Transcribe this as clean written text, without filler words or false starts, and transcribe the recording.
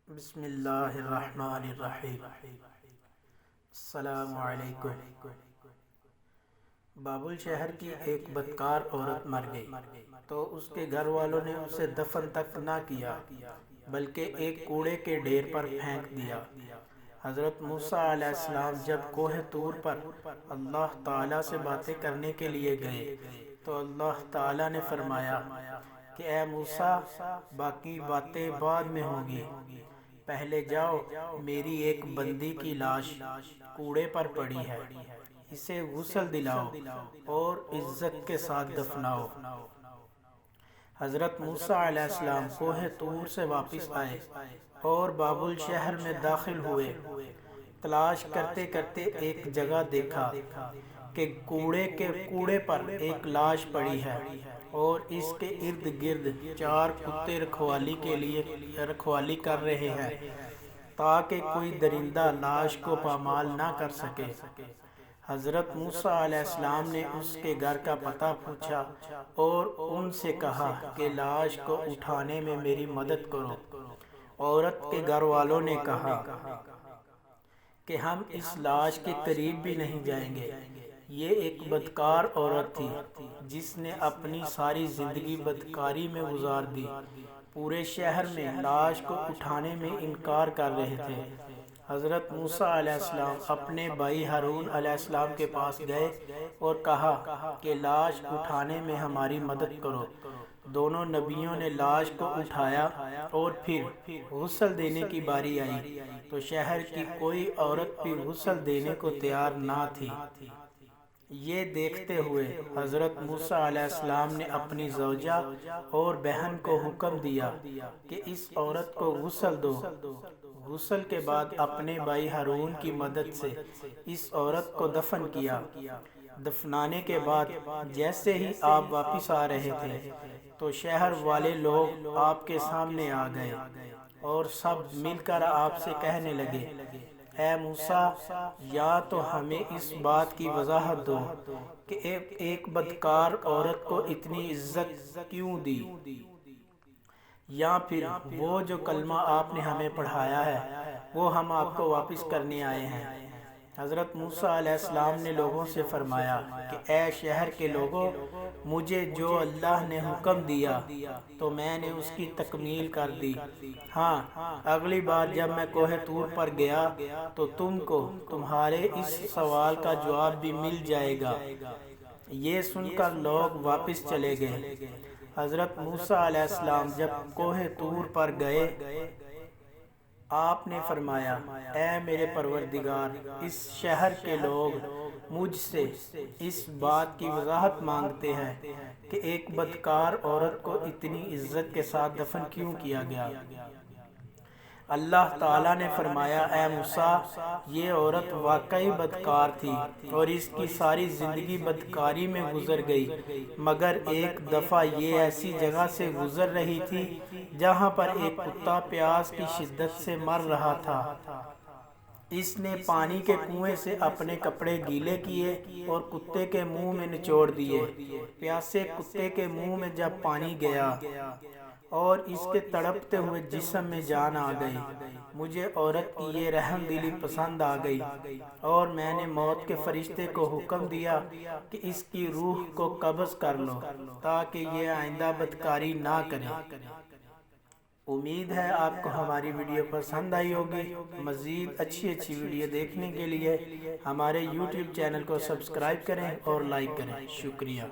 بسم اللہ الرحمن الرحیم۔ السلام علیکم۔ بابل شہر کی ایک بدکار عورت مر گئی تو اس کے گھر والوں نے اسے دفن تک نہ کیا بلکہ ایک کوڑے کے ڈھیر پر پھینک دیا۔ حضرت موسیٰ علیہ السلام جب کوہ طور پر اللہ تعالیٰ سے باتیں کرنے کے لیے گئے تو اللہ تعالیٰ نے فرمایا کہ اے موسیٰ، باقی باتیں بعد میں ہوں گی، پہلے جاؤ، میری ایک بندی کی لاش کوڑے پر پڑی ہے، اسے غسل دلاؤ اور عزت کے ساتھ دفناؤ۔ حضرت موسیٰ علیہ السلام کوہ طور سے واپس آئے اور بابل شہر میں داخل ہوئے۔ تلاش کرتے کرتے ایک جگہ دیکھا کہ کوڑے پر ایک لاش پڑی ہے اور اس کے ارد گرد 4 کتے رکھوالی کر رہے ہیں تاکہ کوئی درندہ لاش کو پامال نہ کر سکے۔ حضرت موسیٰ علیہ السلام نے اس کے گھر کا پتہ پوچھا اور ان سے کہا کہ لاش کو اٹھانے میں میری مدد کرو۔ عورت کے گھر والوں نے کہا کہ ہم اس لاش کے قریب بھی نہیں جائیں گے۔ یہ ایک بدکار عورت تھی جس نے اپنی ساری زندگی بدکاری میں گزار دی۔ پورے شہر میں لاش کو اٹھانے میں انکار کر رہے تھے۔ حضرت موسیٰ علیہ السلام اپنے بھائی ہارون علیہ السلام کے پاس گئے اور کہا کہ لاش اٹھانے میں ہماری مدد کرو۔ دونوں نبیوں نے لاش کو اٹھایا اور پھر غسل دینے کی باری آئی تو شہر کی کوئی عورت بھی غسل دینے کو تیار نہ تھی۔ یہ دیکھتے ہوئے حضرت موسیٰ علیہ السلام نے اپنی زوجہ اور بہن کو حکم دیا کہ اس عورت کو غسل دو۔ غسل کے بعد اپنے بھائی ہارون کی مدد سے اس عورت کو دفن کیا۔ دفنانے کے بعد جیسے ہی آپ واپس آ رہے تھے تو شہر والے لوگ آپ کے سامنے آ گئے اور سب مل کر آپ سے کہنے لگے، اے موسیٰ، یا تو ہمیں اس بات کی وضاحت دو کہ ایک بدکار عورت کو اتنی عزت کیوں دی، یا پھر وہ جو کلمہ آپ نے ہمیں پڑھایا ہے وہ ہم آپ کو واپس کرنے آئے ہیں۔ حضرت موسیٰ علیہ السلام نے لوگوں سے فرمایا کہ اے شہر کے لوگوں، مجھے جو اللہ نے حکم دیا تو میں نے اس کی تکمیل کر دی۔ ہاں، اگلی بار جب میں کوہ طور پر گیا تو تم کو تمہارے اس سوال کا جواب بھی مل جائے گا۔ یہ سن کر لوگ واپس چلے گئے۔ حضرت موسیٰ علیہ السلام جب کوہ طور پر گئے، آپ نے فرمایا، اے میرے پروردگار، اس شہر کے لوگ مجھ سے اس بات کی وضاحت مانگتے ہیں کہ ایک بدکار عورت کو اتنی عزت کے ساتھ دفن کیوں کیا گیا۔ اللہ تعالیٰ نے فرمایا، اے موسیٰ، یہ عورت واقعی بدکار تھی اور اس کی ساری زندگی بدکاری میں گزر گئی، مگر ایک دفعہ یہ ایسی جگہ سے گزر رہی تھی جہاں پر ایک کتا پیاس کی شدت سے مر رہا تھا۔ اس نے پانی کے کنویں سے اپنے کپڑے گیلے کیے اور کتے کے منہ میں نچوڑ دیے۔ پیاسے کتے کے منہ میں جب پانی گیا اور اس کے تڑپتے ہوئے جسم میں جان آ گئی، مجھے عورت کی یہ رحم دلی پسند آ گئی اور میں نے موت کے فرشتے کو حکم دیا کہ اس کی روح کو قبض کر لو تاکہ یہ آئندہ بدکاری نہ کرے۔ امید ہے آپ کو ہماری ویڈیو پسند آئی ہوگی۔ مزید اچھی ویڈیو دیکھنے کے لیے ہمارے یوٹیوب چینل کو سبسکرائب کریں اور لائک کریں۔ شکریہ۔